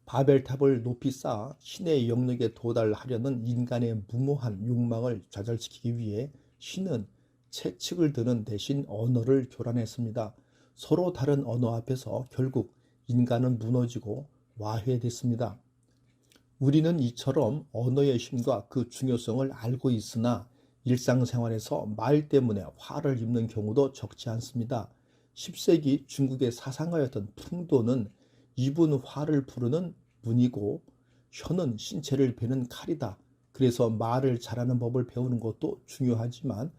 바벨탑을 높이 쌓아 신의 영역에 도달하려는 인간의 무모한 욕망을 좌절시키기 위해 신은 채찍을 드는 대신 언어를 교란했습니다. 서로 다른 언어 앞에서 결국 인간은 무너지고 와해됐습니다. 우리는 이처럼 언어의 힘과 그 중요성을 알고 있으나 일상생활에서 말 때문에 화를 입는 경우도 적지 않습니다. 10세기 중국의 사상가였던 풍도는 입은 화를 부르는 문이고 혀는 신체를 베는 칼이다. 그래서 말을 잘하는 법을 배우는 것도 중요하지만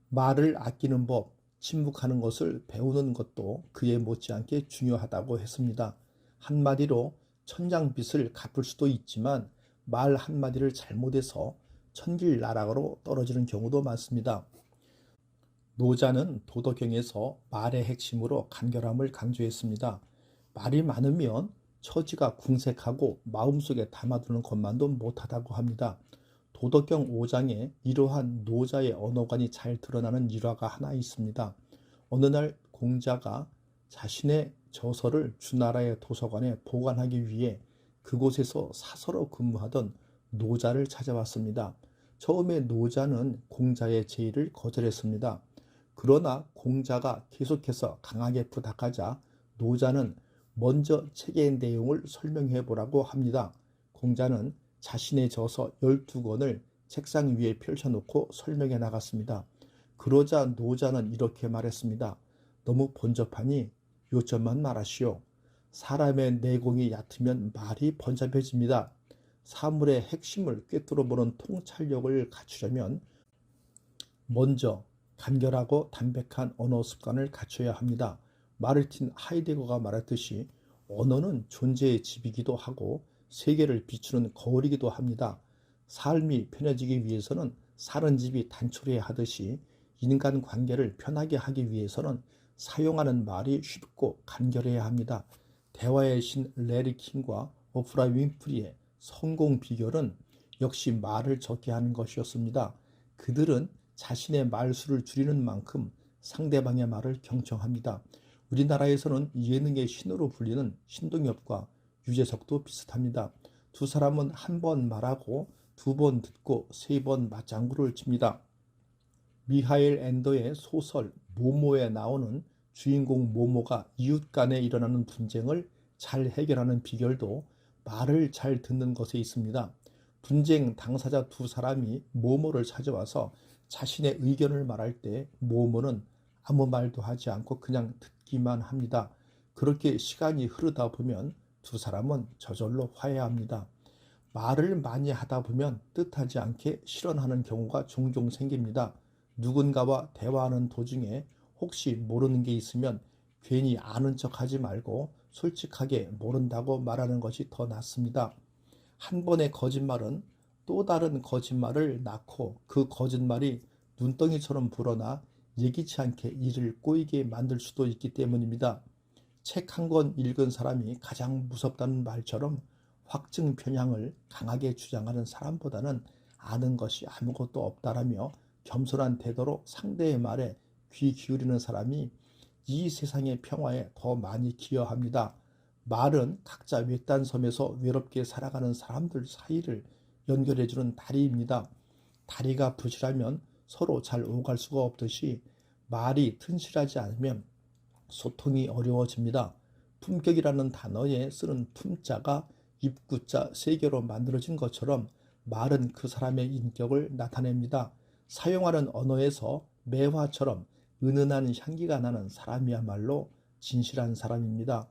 말을 아끼는 법, 침묵하는 것을 배우는 것도 그에 못지않게 중요하다고 했습니다. 한마디로 천장빚을 갚을 수도 있지만 말 한마디를 잘못해서 천길나락으로 떨어지는 경우도 많습니다. 노자는 도덕경에서 말의 핵심으로 간결함을 강조했습니다. 말이 많으면 처지가 궁색하고 마음속에 담아두는 것만도 못하다고 합니다. 도덕경 5장에 이러한 노자의 언어관이 잘 드러나는 일화가 하나 있습니다. 어느 날 공자가 자신의 저서를 주나라의 도서관에 보관하기 위해 그곳에서 사서로 근무하던 노자를 찾아왔습니다. 처음에 노자는 공자의 제의를 거절했습니다. 그러나 공자가 계속해서 강하게 부탁하자 노자는 먼저 책의 내용을 설명해 보라고 합니다. 공자는 자신의 저서 12권을 책상 위에 펼쳐놓고 설명해 나갔습니다. 그러자 노자는 이렇게 말했습니다. 너무 번잡하니 요점만 말하시오. 사람의 내공이 얕으면 말이 번잡해집니다. 사물의 핵심을 꿰뚫어보는 통찰력을 갖추려면 먼저 간결하고 담백한 언어 습관을 갖춰야 합니다. 마르틴 하이데거가 말했듯이 언어는 존재의 집이기도 하고 세계를 비추는 거울이기도 합니다. 삶이 편해지기 위해서는 사는 집이 단촐해야 하듯이 인간관계를 편하게 하기 위해서는 사용하는 말이 쉽고 간결해야 합니다. 대화의 신 레리 킹과 오프라 윈프리의 성공 비결은 역시 말을 적게 하는 것이었습니다. 그들은 자신의 말수를 줄이는 만큼 상대방의 말을 경청합니다. 우리나라에서는 예능의 신으로 불리는 신동엽과 유재석도 비슷합니다. 두 사람은 한 번 말하고 두 번 듣고 세 번 맞장구를 칩니다. 미하일 엔더의 소설 모모에 나오는 주인공 모모가 이웃 간에 일어나는 분쟁을 잘 해결하는 비결도 말을 잘 듣는 것에 있습니다. 분쟁 당사자 두 사람이 모모를 찾아와서 자신의 의견을 말할 때 모모는 아무 말도 하지 않고 그냥 듣기만 합니다. 그렇게 시간이 흐르다 보면 두 사람은 저절로 화해합니다. 말을 많이 하다 보면 뜻하지 않게 실언하는 경우가 종종 생깁니다. 누군가와 대화하는 도중에 혹시 모르는 게 있으면 괜히 아는 척하지 말고 솔직하게 모른다고 말하는 것이 더 낫습니다. 한 번의 거짓말은 또 다른 거짓말을 낳고 그 거짓말이 눈덩이처럼 불어나 예기치 않게 일을 꼬이게 만들 수도 있기 때문입니다. 책 한 권 읽은 사람이 가장 무섭다는 말처럼 확증 편향을 강하게 주장하는 사람보다는 아는 것이 아무것도 없다라며 겸손한 태도로 상대의 말에 귀 기울이는 사람이 이 세상의 평화에 더 많이 기여합니다. 말은 각자 외딴 섬에서 외롭게 살아가는 사람들 사이를 연결해주는 다리입니다. 다리가 부실하면 서로 잘 오갈 수가 없듯이 말이 튼실하지 않으면 소통이 어려워집니다. 품격이라는 단어에 쓰는 품자가 입구자 3개로 만들어진 것처럼 말은 그 사람의 인격을 나타냅니다. 사용하는 언어에서 매화처럼 은은한 향기가 나는 사람이야말로 진실한 사람입니다.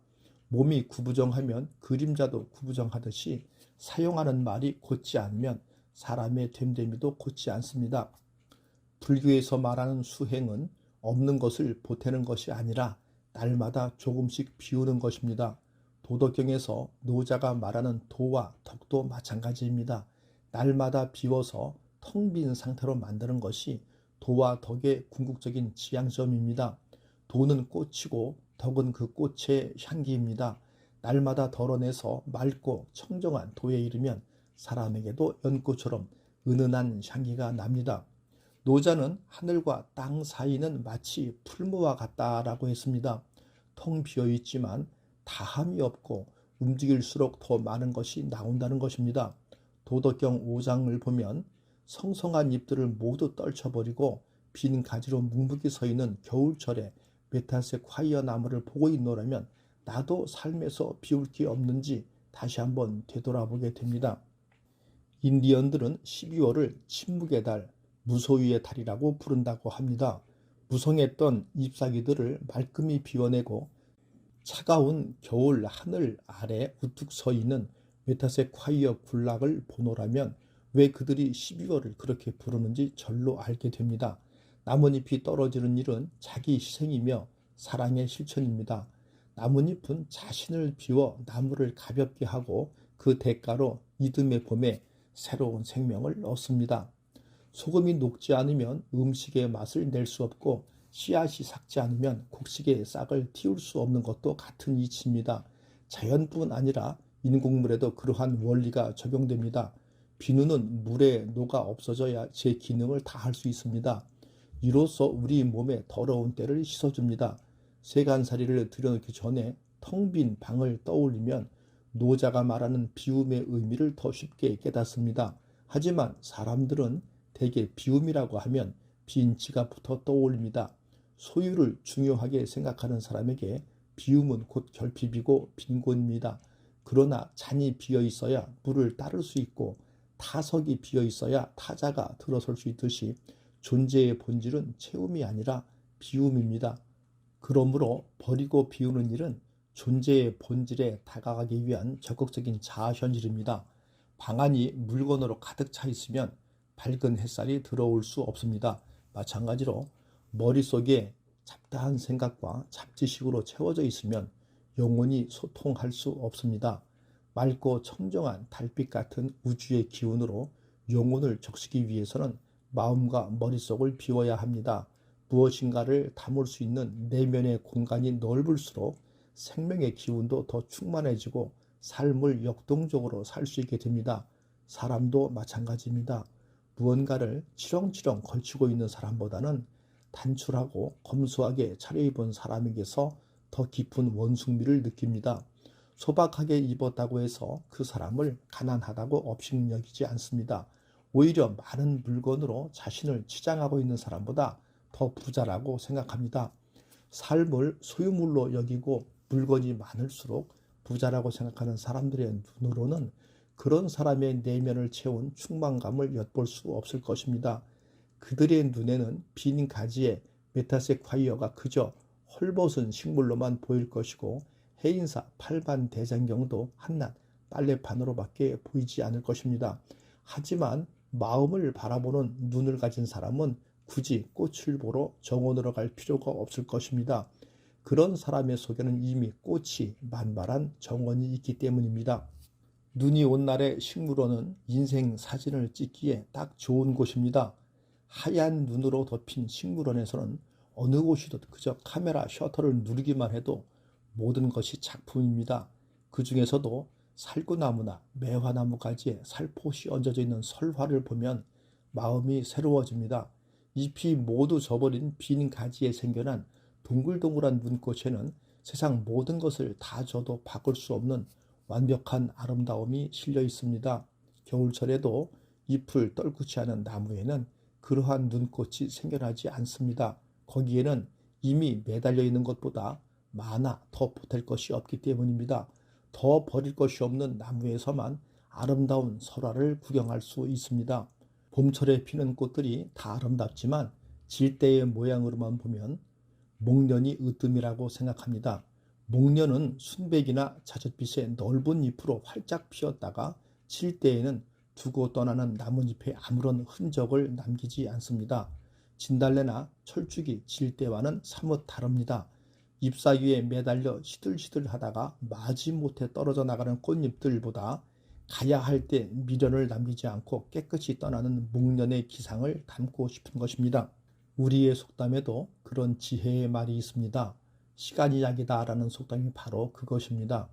몸이 구부정하면 그림자도 구부정하듯이 사용하는 말이 곧지 않으면 사람의 됨됨이도 곧지 않습니다. 불교에서 말하는 수행은 없는 것을 보태는 것이 아니라 날마다 조금씩 비우는 것입니다. 도덕경에서 노자가 말하는 도와 덕도 마찬가지입니다. 날마다 비워서 텅 빈 상태로 만드는 것이 도와 덕의 궁극적인 지향점입니다. 도는 꽃이고 덕은 그 꽃의 향기입니다. 날마다 덜어내서 맑고 청정한 도에 이르면 사람에게도 연꽃처럼 은은한 향기가 납니다. 노자는 하늘과 땅 사이는 마치 풀무와 같다라고 했습니다. 텅 비어 있지만 다함이 없고 움직일수록 더 많은 것이 나온다는 것입니다. 도덕경 5장을 보면 성성한 잎들을 모두 떨쳐버리고 빈 가지로 묵묵히 서 있는 겨울철에 메타색 화이어 나무를 보고 있노라면 나도 삶에서 비울 게 없는지 다시 한번 되돌아보게 됩니다. 인디언들은 12월을 침묵의 달, 무소유의 달이라고 부른다고 합니다. 무성했던 잎사귀들을 말끔히 비워내고 차가운 겨울 하늘 아래 우뚝 서 있는 메타색 화이어 군락을 보노라면 왜 그들이 12월을 그렇게 부르는지 절로 알게 됩니다. 나뭇잎이 떨어지는 일은 자기 희생이며 사랑의 실천입니다. 나뭇잎은 자신을 비워 나무를 가볍게 하고 그 대가로 이듬해 봄에 새로운 생명을 얻습니다. 소금이 녹지 않으면 음식의 맛을 낼 수 없고 씨앗이 삭지 않으면 곡식의 싹을 틔울 수 없는 것도 같은 이치입니다. 자연뿐 아니라 인공물에도 그러한 원리가 적용됩니다. 비누는 물에 녹아 없어져야 제 기능을 다할 수 있습니다. 이로써 우리 몸의 더러운 때를 씻어줍니다. 세간살이를 들여놓기 전에 텅 빈 방을 떠올리면 노자가 말하는 비움의 의미를 더 쉽게 깨닫습니다. 하지만 사람들은 대개 비움이라고 하면 빈 지갑부터 떠올립니다. 소유를 중요하게 생각하는 사람에게 비움은 곧 결핍이고 빈곤입니다. 그러나 잔이 비어 있어야 물을 따를 수 있고 타석이 비어 있어야 타자가 들어설 수 있듯이 존재의 본질은 채움이 아니라 비움입니다. 그러므로 버리고 비우는 일은 존재의 본질에 다가가기 위한 적극적인 자아 현실입니다. 방 안이 물건으로 가득 차 있으면 밝은 햇살이 들어올 수 없습니다. 마찬가지로 머릿속에 잡다한 생각과 잡지식으로 채워져 있으면 영원히 소통할 수 없습니다. 맑고 청정한 달빛 같은 우주의 기운으로 영혼을 적시기 위해서는 마음과 머릿속을 비워야 합니다. 무엇인가를 담을 수 있는 내면의 공간이 넓을수록 생명의 기운도 더 충만해지고 삶을 역동적으로 살 수 있게 됩니다. 사람도 마찬가지입니다. 무언가를 치렁치렁 걸치고 있는 사람보다는 단출하고 검소하게 차려입은 사람에게서 더 깊은 원숭미를 느낍니다. 소박하게 입었다고 해서 그 사람을 가난하다고 업신여기지 않습니다. 오히려 많은 물건으로 자신을 치장하고 있는 사람보다 더 부자라고 생각합니다. 삶을 소유물로 여기고 물건이 많을수록 부자라고 생각하는 사람들의 눈으로는 그런 사람의 내면을 채운 충만감을 엿볼 수 없을 것입니다. 그들의 눈에는 빈 가지에 메타색 화이어가 그저 헐벗은 식물로만 보일 것이고 해인사 팔반 대장경도 한낱 빨래판으로밖에 보이지 않을 것입니다. 하지만 마음을 바라보는 눈을 가진 사람은 굳이 꽃을 보러 정원으로 갈 필요가 없을 것입니다. 그런 사람의 속에는 이미 꽃이 만발한 정원이 있기 때문입니다. 눈이 온 날의 식물원은 인생 사진을 찍기에 딱 좋은 곳입니다. 하얀 눈으로 덮인 식물원에서는 어느 곳이든 그저 카메라 셔터를 누르기만 해도 모든 것이 작품입니다. 그 중에서도 살구나무나 매화나무 가지에 살포시 얹어져 있는 설화를 보면 마음이 새로워집니다. 잎이 모두 져버린 빈 가지에 생겨난 동글동글한 눈꽃에는 세상 모든 것을 다 줘도 바꿀 수 없는 완벽한 아름다움이 실려 있습니다. 겨울철에도 잎을 떨구지 않은 나무에는 그러한 눈꽃이 생겨나지 않습니다. 거기에는 이미 매달려 있는 것보다 많아 더 보탤 것이 없기 때문입니다. 더 버릴 것이 없는 나무에서만 아름다운 설화를 구경할 수 있습니다. 봄철에 피는 꽃들이 다 아름답지만 질 때의 모양으로만 보면 목련이 으뜸이라고 생각합니다. 목련은 순백이나 자줏빛의 넓은 잎으로 활짝 피었다가 질 때에는 두고 떠나는 나뭇잎에 아무런 흔적을 남기지 않습니다. 진달래나 철쭉이 질 때와는 사뭇 다릅니다. 잎사귀에 매달려 시들시들하다가 마지못해 떨어져 나가는 꽃잎들보다 가야 할 때 미련을 남기지 않고 깨끗이 떠나는 목련의 기상을 담고 싶은 것입니다. 우리의 속담에도 그런 지혜의 말이 있습니다. 시간이 약이다 라는 속담이 바로 그것입니다.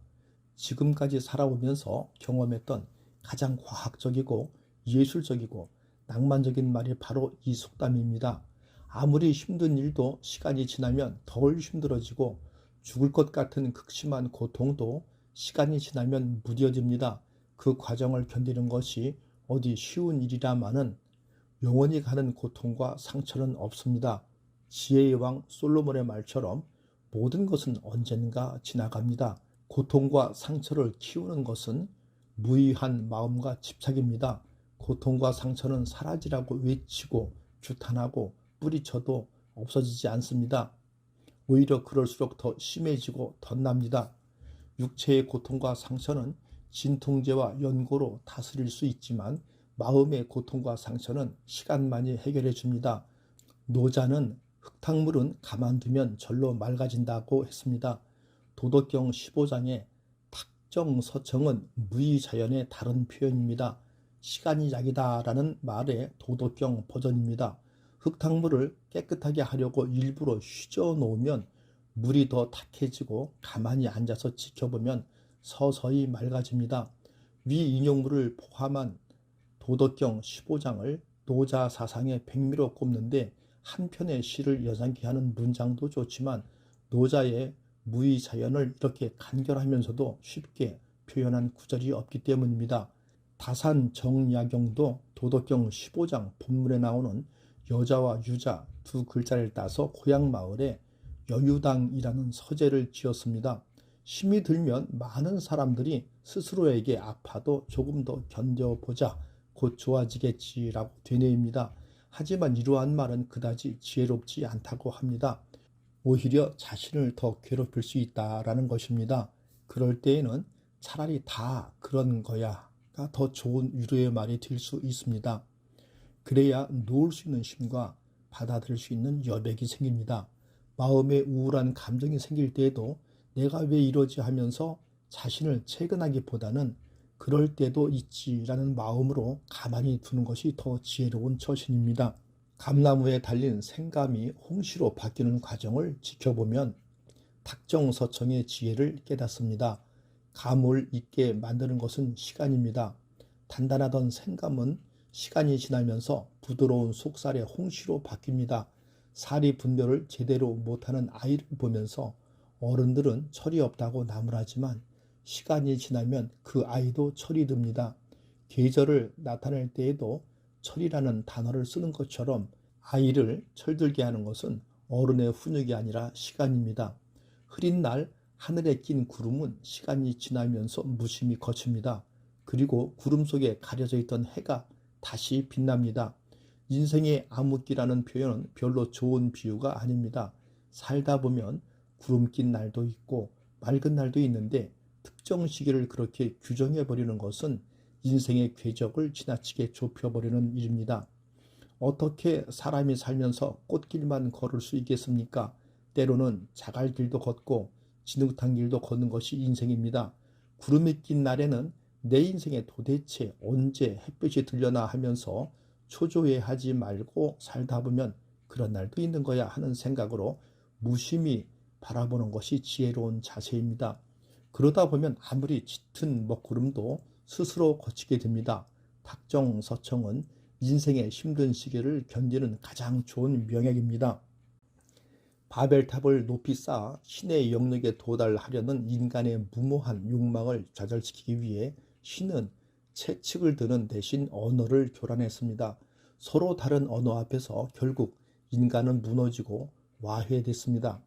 지금까지 살아오면서 경험했던 가장 과학적이고 예술적이고 낭만적인 말이 바로 이 속담입니다. 아무리 힘든 일도 시간이 지나면 덜 힘들어지고 죽을 것 같은 극심한 고통도 시간이 지나면 무뎌집니다. 그 과정을 견디는 것이 어디 쉬운 일이라마는 영원히 가는 고통과 상처는 없습니다. 지혜의 왕 솔로몬의 말처럼 모든 것은 언젠가 지나갑니다. 고통과 상처를 키우는 것은 무의한 마음과 집착입니다. 고통과 상처는 사라지라고 외치고 규탄하고 뿌리쳐도 없어지지 않습니다. 오히려 그럴수록 더 심해지고 덧납니다. 육체의 고통과 상처는 진통제와 연고로 다스릴 수 있지만 마음의 고통과 상처는 시간만이 해결해 줍니다. 노자는 흙탕물은 가만두면 절로 맑아진다고 했습니다. 도덕경 15장의 탁정서청은 무의자연의 다른 표현입니다. 시간이 약이다라는 말의 도덕경 버전입니다. 흙탕물을 깨끗하게 하려고 일부러 휘저 놓으면 물이 더 탁해지고 가만히 앉아서 지켜보면 서서히 맑아집니다. 위 인용물을 포함한 도덕경 15장을 노자 사상의 백미로 꼽는데 한편의 시를 여장케 하는 문장도 좋지만 노자의 무의자연을 이렇게 간결하면서도 쉽게 표현한 구절이 없기 때문입니다. 다산정야경도 도덕경 15장 본문에 나오는 여자와 유자 두 글자를 따서 고향 마을에 여유당이라는 서재를 지었습니다. 힘이 들면 많은 사람들이 스스로에게 아파도 조금 더 견뎌보자, 곧 좋아지겠지라고 되뇌입니다. 하지만 이러한 말은 그다지 지혜롭지 않다고 합니다. 오히려 자신을 더 괴롭힐 수 있다라는 것입니다. 그럴 때에는 차라리 다 그런 거야가 더 좋은 위로의 말이 될 수 있습니다. 그래야 놓을 수 있는 힘과 받아들일 수 있는 여백이 생깁니다. 마음에 우울한 감정이 생길 때에도 내가 왜 이러지 하면서 자신을 채근하기보다는 그럴 때도 있지라는 마음으로 가만히 두는 것이 더 지혜로운 처신입니다. 감나무에 달린 생감이 홍시로 바뀌는 과정을 지켜보면 탁정서청의 지혜를 깨닫습니다. 감을 있게 만드는 것은 시간입니다. 단단하던 생감은 시간이 지나면서 부드러운 속살의 홍시로 바뀝니다. 사리 분별을 제대로 못하는 아이를 보면서 어른들은 철이 없다고 나무라지만 시간이 지나면 그 아이도 철이 듭니다. 계절을 나타낼 때에도 철이라는 단어를 쓰는 것처럼 아이를 철들게 하는 것은 어른의 훈육이 아니라 시간입니다. 흐린 날 하늘에 낀 구름은 시간이 지나면서 무심히 거칩니다. 그리고 구름 속에 가려져 있던 해가 다시 빛납니다. 인생의 암흑기라는 표현은 별로 좋은 비유가 아닙니다. 살다 보면 구름 낀 날도 있고 맑은 날도 있는데 특정 시기를 그렇게 규정해버리는 것은 인생의 궤적을 지나치게 좁혀버리는 일입니다. 어떻게 사람이 살면서 꽃길만 걸을 수 있겠습니까? 때로는 자갈길도 걷고 진흙탕 길도 걷는 것이 인생입니다. 구름이 낀 날에는 내 인생에 도대체 언제 햇볕이 들려나 하면서 초조해하지 말고 살다 보면 그런 날도 있는 거야 하는 생각으로 무심히 바라보는 것이 지혜로운 자세입니다. 그러다 보면 아무리 짙은 먹구름도 스스로 거치게 됩니다. 탁정서청은 인생의 힘든 시기를 견디는 가장 좋은 명약입니다. 바벨탑을 높이 쌓아 신의 영역에 도달하려는 인간의 무모한 욕망을 좌절시키기 위해 신은 채찍을 드는 대신 언어를 교란했습니다. 서로 다른 언어 앞에서 결국 인간은 무너지고 와해됐습니다.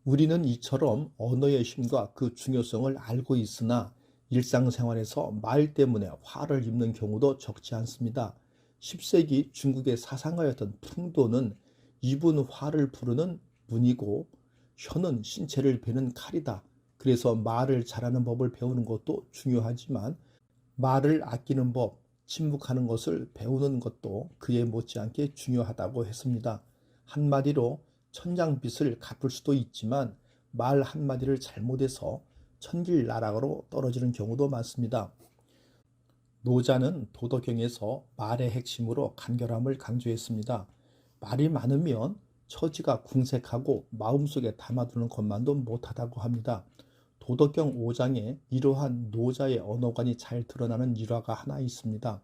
우리는 이처럼 언어의 힘과 그 중요성을 알고 있으나 일상생활에서 말 때문에 화를 입는 경우도 적지 않습니다. 10세기 중국의 사상가였던 풍도는 입은 화를 부르는 문이고 혀는 신체를 베는 칼이다. 그래서 말을 잘하는 법을 배우는 것도 중요하지만 말을 아끼는 법, 침묵하는 것을 배우는 것도 그에 못지않게 중요하다고 했습니다. 한마디로 천냥빚을 갚을 수도 있지만 말 한마디를 잘못해서 천길나락으로 떨어지는 경우도 많습니다. 노자는 도덕경에서 말의 핵심으로 간결함을 강조했습니다. 말이 많으면 처지가 궁색하고 마음속에 담아두는 것만도 못하다고 합니다. 도덕경 5장에 이러한 노자의 언어관이 잘 드러나는 일화가 하나 있습니다.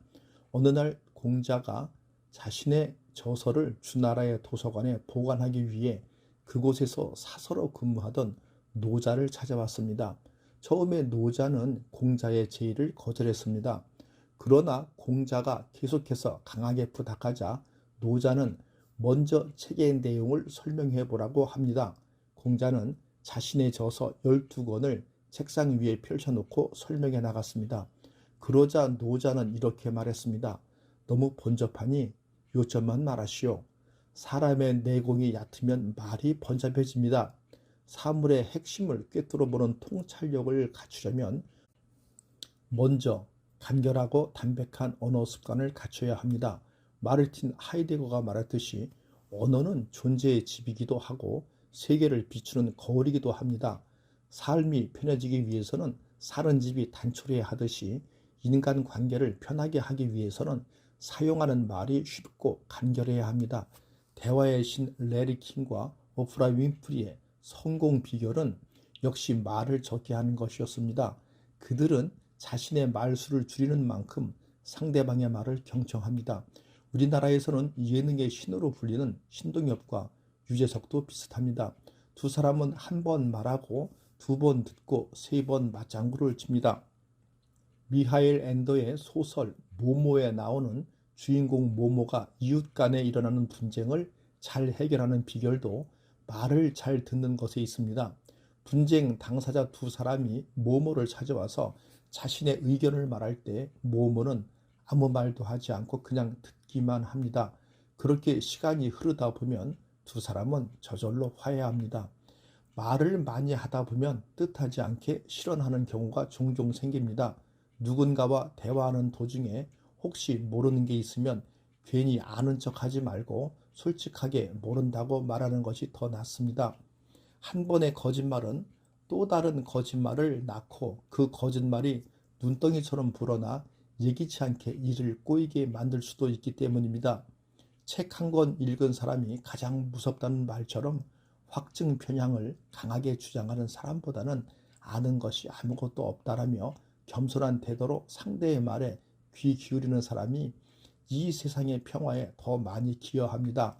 어느 날 공자가 자신의 저서를 주나라의 도서관에 보관하기 위해 그곳에서 사서로 근무하던 노자를 찾아왔습니다. 처음에 노자는 공자의 제의를 거절했습니다. 그러나 공자가 계속해서 강하게 부탁하자 노자는 먼저 책의 내용을 설명해 보라고 합니다. 공자는 자신의 저서 12권을 책상 위에 펼쳐놓고 설명해 나갔습니다. 그러자 노자는 이렇게 말했습니다. 너무 번잡하니 요점만 말하시오. 사람의 내공이 얕으면 말이 번잡해집니다. 사물의 핵심을 꿰뚫어보는 통찰력을 갖추려면 먼저 간결하고 담백한 언어 습관을 갖춰야 합니다. 마르틴 하이데거가 말했듯이 언어는 존재의 집이기도 하고 세계를 비추는 거울이기도 합니다. 삶이 편해지기 위해서는 사는 집이 단촐해야 하듯이 인간관계를 편하게 하기 위해서는 사용하는 말이 쉽고 간결해야 합니다. 대화의 신 레리 킹과 오프라 윈프리의 성공 비결은 역시 말을 적게 하는 것이었습니다. 그들은 자신의 말수를 줄이는 만큼 상대방의 말을 경청합니다. 우리나라에서는 예능의 신으로 불리는 신동엽과 유재석도 비슷합니다. 두 사람은 한 번 말하고 두 번 듣고 세 번 맞장구를 칩니다. 미하일 엔더의 소설 모모에 나오는 주인공 모모가 이웃 간에 일어나는 분쟁을 잘 해결하는 비결도 말을 잘 듣는 것에 있습니다. 분쟁 당사자 두 사람이 모모를 찾아와서 자신의 의견을 말할 때 모모는 아무 말도 하지 않고 그냥 듣기만 합니다. 그렇게 시간이 흐르다 보면 두 사람은 저절로 화해합니다. 말을 많이 하다 보면 뜻하지 않게 실언하는 경우가 종종 생깁니다. 누군가와 대화하는 도중에 혹시 모르는 게 있으면 괜히 아는 척하지 말고 솔직하게 모른다고 말하는 것이 더 낫습니다. 한 번의 거짓말은 또 다른 거짓말을 낳고 그 거짓말이 눈덩이처럼 불어나 예기치 않게 일을 꼬이게 만들 수도 있기 때문입니다. 책 한 권 읽은 사람이 가장 무섭다는 말처럼 확증 편향을 강하게 주장하는 사람보다는 아는 것이 아무것도 없다라며 겸손한 태도로 상대의 말에 귀 기울이는 사람이 이 세상의 평화에 더 많이 기여합니다.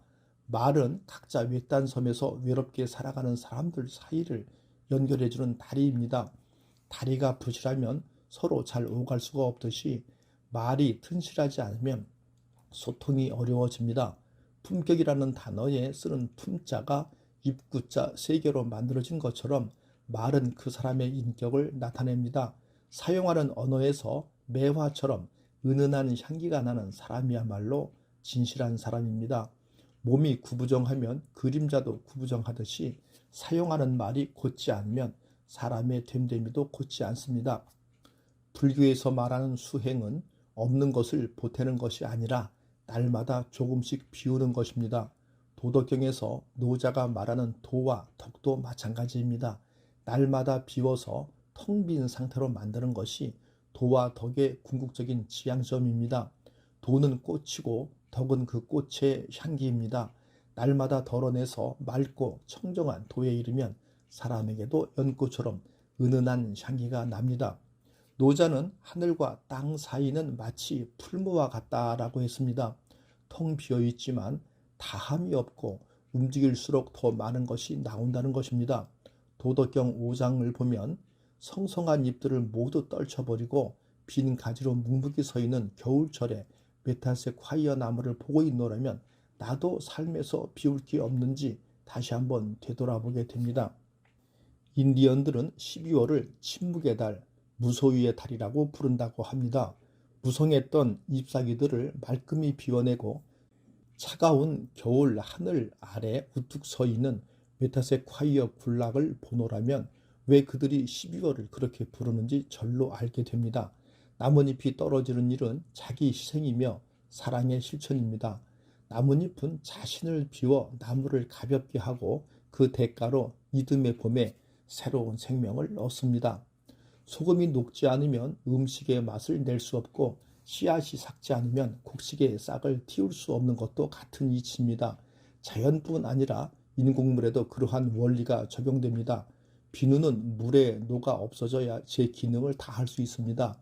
말은 각자 외딴 섬에서 외롭게 살아가는 사람들 사이를 연결해주는 다리입니다. 다리가 부실하면 서로 잘 오갈 수가 없듯이 말이 튼실하지 않으면 소통이 어려워집니다. 품격이라는 단어에 쓰는 품자가 입구자 세 개로 만들어진 것처럼 말은 그 사람의 인격을 나타냅니다. 사용하는 언어에서 매화처럼 은은한 향기가 나는 사람이야말로 진실한 사람입니다. 몸이 구부정하면 그림자도 구부정하듯이 사용하는 말이 곧지 않으면 사람의 됨됨이도 곧지 않습니다. 불교에서 말하는 수행은 없는 것을 보태는 것이 아니라 날마다 조금씩 비우는 것입니다. 도덕경에서 노자가 말하는 도와 덕도 마찬가지입니다. 날마다 비워서 텅 빈 상태로 만드는 것이 도와 덕의 궁극적인 지향점입니다. 도는 꽃이고 덕은 그 꽃의 향기입니다. 날마다 덜어내서 맑고 청정한 도에 이르면 사람에게도 연꽃처럼 은은한 향기가 납니다. 노자는 하늘과 땅 사이는 마치 풀무와 같다라고 했습니다. 텅 비어있지만 다함이 없고 움직일수록 더 많은 것이 나온다는 것입니다. 도덕경 5장을 보면 성성한 잎들을 모두 떨쳐버리고 빈 가지로 묵묵히 서 있는 겨울철에 메탈색 화이어 나무를 보고 있노라면 나도 삶에서 비울 게 없는지 다시 한번 되돌아보게 됩니다. 인디언들은 12월을 침묵의 달, 무소유의 달이라고 부른다고 합니다. 무성했던 잎사귀들을 말끔히 비워내고 차가운 겨울 하늘 아래 우뚝 서 있는 메타색 화이어 군락을 보노라면 왜 그들이 12월을 그렇게 부르는지 절로 알게 됩니다. 나뭇잎이 떨어지는 일은 자기 희생이며 사랑의 실천입니다. 나뭇잎은 자신을 비워 나무를 가볍게 하고 그 대가로 이듬해 봄에 새로운 생명을 얻습니다. 소금이 녹지 않으면 음식의 맛을 낼 수 없고 씨앗이 삭지 않으면 곡식의 싹을 틔울 수 없는 것도 같은 이치입니다. 자연뿐 아니라 인공물에도 그러한 원리가 적용됩니다. 비누는 물에 녹아 없어져야 제 기능을 다할 수 있습니다.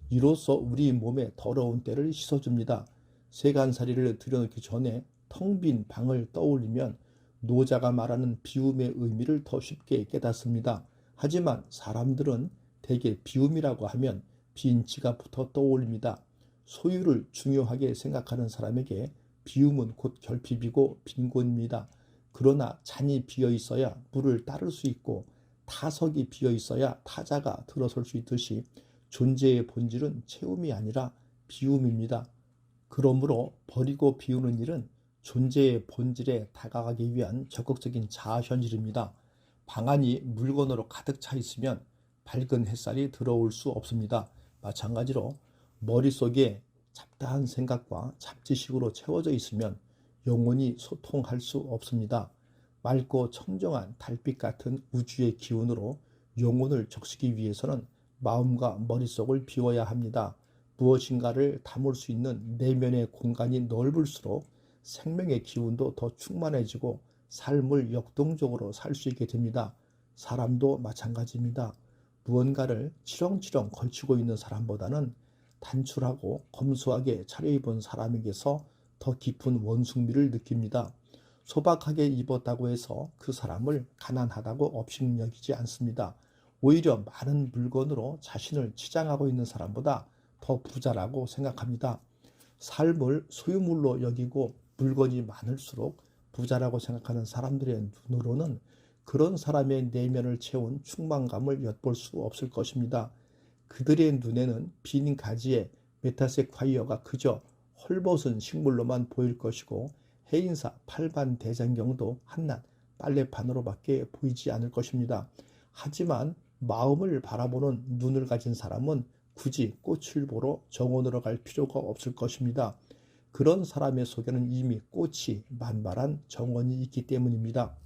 이로써 우리 몸의 더러운 때를 씻어줍니다. 세간살이를 들여놓기 전에 텅 빈 방을 떠올리면 노자가 말하는 비움의 의미를 더 쉽게 깨닫습니다. 하지만 사람들은 대개 비움이라고 하면 빈 지갑부터 떠올립니다. 소유를 중요하게 생각하는 사람에게 비움은 곧 결핍이고 빈곤입니다. 그러나 잔이 비어 있어야 물을 따를 수 있고 타석이 비어 있어야 타자가 들어설 수 있듯이 존재의 본질은 채움이 아니라 비움입니다. 그러므로 버리고 비우는 일은 존재의 본질에 다가가기 위한 적극적인 자아 현실입니다. 방 안이 물건으로 가득 차 있으면 밝은 햇살이 들어올 수 없습니다. 마찬가지로 머릿속에 잡다한 생각과 잡지식으로 채워져 있으면 영원히 소통할 수 없습니다. 맑고 청정한 달빛 같은 우주의 기운으로 영혼을 적시기 위해서는 마음과 머릿속을 비워야 합니다. 무엇인가를 담을 수 있는 내면의 공간이 넓을수록 생명의 기운도 더 충만해지고 삶을 역동적으로 살 수 있게 됩니다. 사람도 마찬가지입니다. 무언가를 치렁치렁 걸치고 있는 사람보다는 단출하고 검소하게 차려입은 사람에게서 더 깊은 원숭미를 느낍니다. 소박하게 입었다고 해서 그 사람을 가난하다고 업신여기지 않습니다. 오히려 많은 물건으로 자신을 치장하고 있는 사람보다 더 부자라고 생각합니다. 삶을 소유물로 여기고 물건이 많을수록 부자라고 생각하는 사람들의 눈으로는 그런 사람의 내면을 채운 충만감을 엿볼 수 없을 것입니다. 그들의 눈에는 빈 가지에 메타세콰이어가 그저 헐벗은 식물로만 보일 것이고 해인사 팔반대장경도 한낱 빨래판으로밖에 보이지 않을 것입니다. 하지만 마음을 바라보는 눈을 가진 사람은 굳이 꽃을 보러 정원으로 갈 필요가 없을 것입니다. 그런 사람의 속에는 이미 꽃이 만발한 정원이 있기 때문입니다.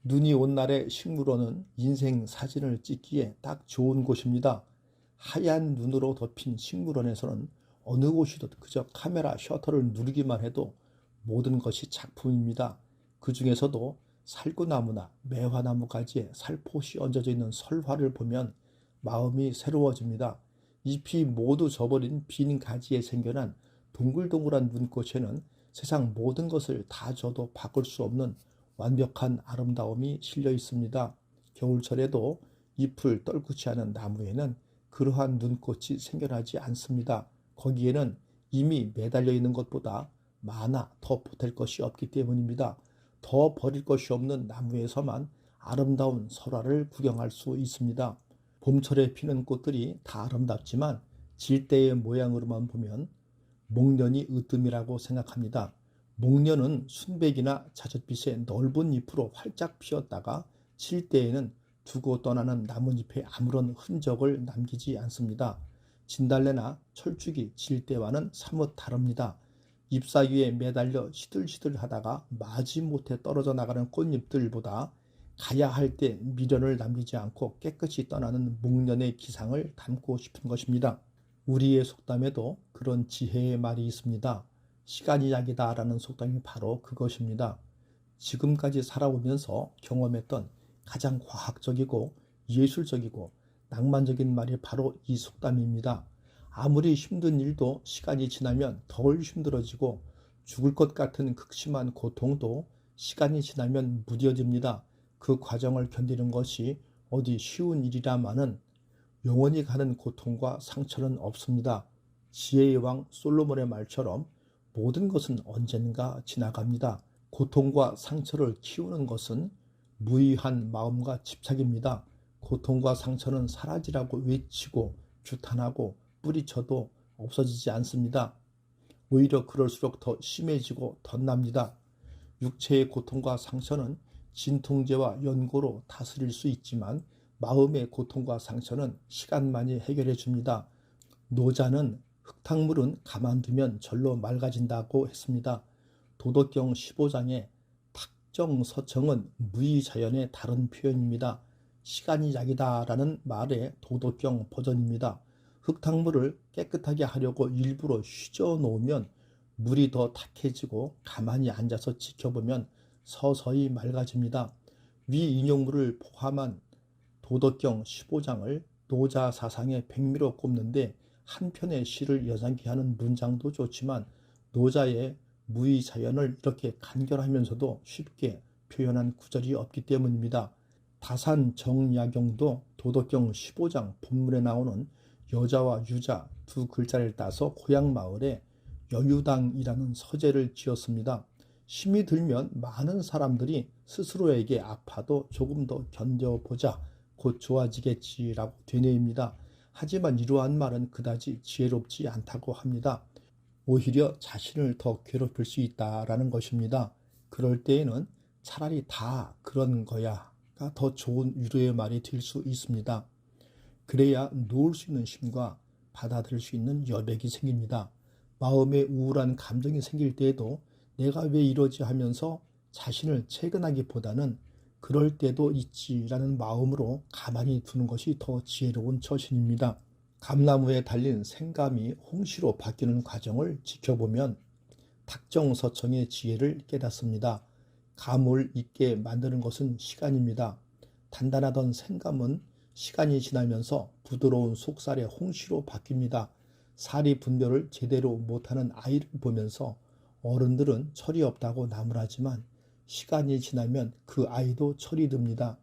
눈이 온 날의 식물원은 인생 사진을 찍기에 딱 좋은 곳입니다. 하얀 눈으로 덮인 식물원에서는 어느 곳이든 그저 카메라 셔터를 누르기만 해도 모든 것이 작품입니다. 그 중에서도 살구나무나 매화나무 가지에 살포시 얹어져 있는 설화를 보면 마음이 새로워집니다. 잎이 모두 져버린 빈 가지에 생겨난 동글동글한 눈꽃에는 세상 모든 것을 다 줘도 바꿀 수 없는 완벽한 아름다움이 실려 있습니다. 겨울철에도 잎을 떨구지 않은 나무에는 그러한 눈꽃이 생겨나지 않습니다. 거기에는 이미 매달려 있는 것보다 많아 더 보탤 것이 없기 때문입니다. 더 버릴 것이 없는 나무에서만 아름다운 설화를 구경할 수 있습니다. 봄철에 피는 꽃들이 다 아름답지만 질 때의 모양으로만 보면 목련이 으뜸이라고 생각합니다. 목련은 순백이나 자줏빛의 넓은 잎으로 활짝 피었다가 질 때에는 두고 떠나는 나뭇잎에 아무런 흔적을 남기지 않습니다. 진달래나 철쭉이 질 때와는 사뭇 다릅니다. 잎사귀에 매달려 시들시들하다가 마지못해 떨어져 나가는 꽃잎들보다 가야 할 때 미련을 남기지 않고 깨끗이 떠나는 목련의 기상을 담고 싶은 것입니다. 우리의 속담에도 그런 지혜의 말이 있습니다. 시간이 약이다 라는 속담이 바로 그것입니다. 지금까지 살아오면서 경험했던 가장 과학적이고 예술적이고 낭만적인 말이 바로 이 속담입니다. 아무리 힘든 일도 시간이 지나면 덜 힘들어지고 죽을 것 같은 극심한 고통도 시간이 지나면 무뎌집니다. 그 과정을 견디는 것이 어디 쉬운 일이라마는 영원히 가는 고통과 상처는 없습니다. 지혜의 왕 솔로몬의 말처럼 모든 것은 언젠가 지나갑니다. 고통과 상처를 키우는 것은 무의한 마음과 집착입니다. 고통과 상처는 사라지라고 외치고 규탄하고 뿌리쳐도 없어지지 않습니다. 오히려 그럴수록 더 심해지고 덧납니다. 육체의 고통과 상처는 진통제와 연고로 다스릴 수 있지만 마음의 고통과 상처는 시간만이 해결해 줍니다. 노자는 흙탕물은 가만두면 절로 맑아진다고 했습니다. 도덕경 15장의 탁정서청은 무의자연의 다른 표현입니다. 시간이 약이다 라는 말의 도덕경 버전입니다. 흙탕물을 깨끗하게 하려고 일부러 휘저 놓으면 물이 더 탁해지고 가만히 앉아서 지켜보면 서서히 맑아집니다. 위 인용물을 포함한 도덕경 15장을 노자 사상의 백미로 꼽는데 한편의 시를 연상케 하는 문장도 좋지만 노자의 무의자연을 이렇게 간결하면서도 쉽게 표현한 구절이 없기 때문입니다. 다산정야경도 도덕경 15장 본문에 나오는 여자와 유자 두 글자를 따서 고향 마을에 여유당이라는 서재를 지었습니다. 힘이 들면 많은 사람들이 스스로에게 아파도 조금 더 견뎌보자, 곧 좋아지겠지라고 되뇌입니다. 하지만 이러한 말은 그다지 지혜롭지 않다고 합니다. 오히려 자신을 더 괴롭힐 수 있다라는 것입니다. 그럴 때에는 차라리 다 그런 거야가 더 좋은 위로의 말이 될 수 있습니다. 그래야 놓을 수 있는 힘과 받아들일 수 있는 여백이 생깁니다. 마음에 우울한 감정이 생길 때에도 내가 왜 이러지 하면서 자신을 채근하기보다는 그럴 때도 있지라는 마음으로 가만히 두는 것이 더 지혜로운 처신입니다. 감나무에 달린 생감이 홍시로 바뀌는 과정을 지켜보면 탁정서청의 지혜를 깨닫습니다. 감을 있게 만드는 것은 시간입니다. 단단하던 생감은 시간이 지나면서 부드러운 속살의 홍시로 바뀝니다. 사리 분별을 제대로 못하는 아이를 보면서 어른들은 철이 없다고 나무라지만 시간이 지나면 그 아이도 철이 듭니다.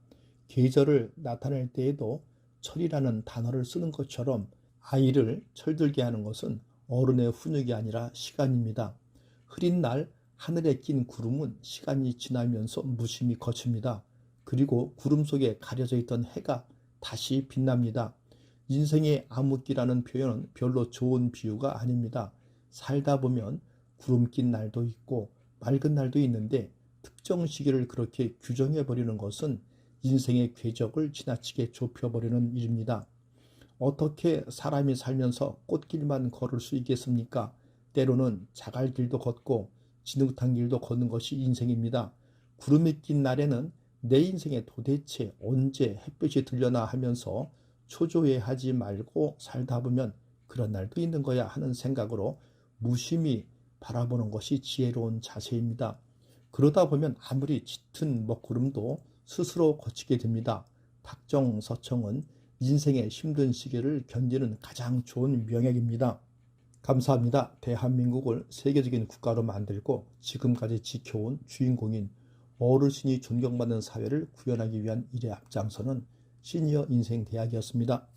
계절을 나타낼 때에도 철이라는 단어를 쓰는 것처럼 아이를 철들게 하는 것은 어른의 훈육이 아니라 시간입니다. 흐린 날 하늘에 낀 구름은 시간이 지나면서 무심히 거칩니다. 그리고 구름 속에 가려져 있던 해가 다시 빛납니다. 인생의 암흑기라는 표현은 별로 좋은 비유가 아닙니다. 살다 보면 구름 낀 날도 있고 맑은 날도 있는데 특정 시기를 그렇게 규정해버리는 것은 인생의 궤적을 지나치게 좁혀버리는 일입니다. 어떻게 사람이 살면서 꽃길만 걸을 수 있겠습니까? 때로는 자갈길도 걷고 진흙탕 길도 걷는 것이 인생입니다. 구름이 낀 날에는 내 인생에 도대체 언제 햇볕이 들려나 하면서 초조해하지 말고 살다 보면 그런 날도 있는 거야 하는 생각으로 무심히 바라보는 것이 지혜로운 자세입니다. 그러다 보면 아무리 짙은 먹구름도 스스로 거치게 됩니다. 탁정서청은 인생의 힘든 시기를 견디는 가장 좋은 명약입니다. 감사합니다. 대한민국을 세계적인 국가로 만들고 지금까지 지켜온 주인공인 어르신이 존경받는 사회를 구현하기 위한 일에 앞장서는 시니어 인생 대학이었습니다.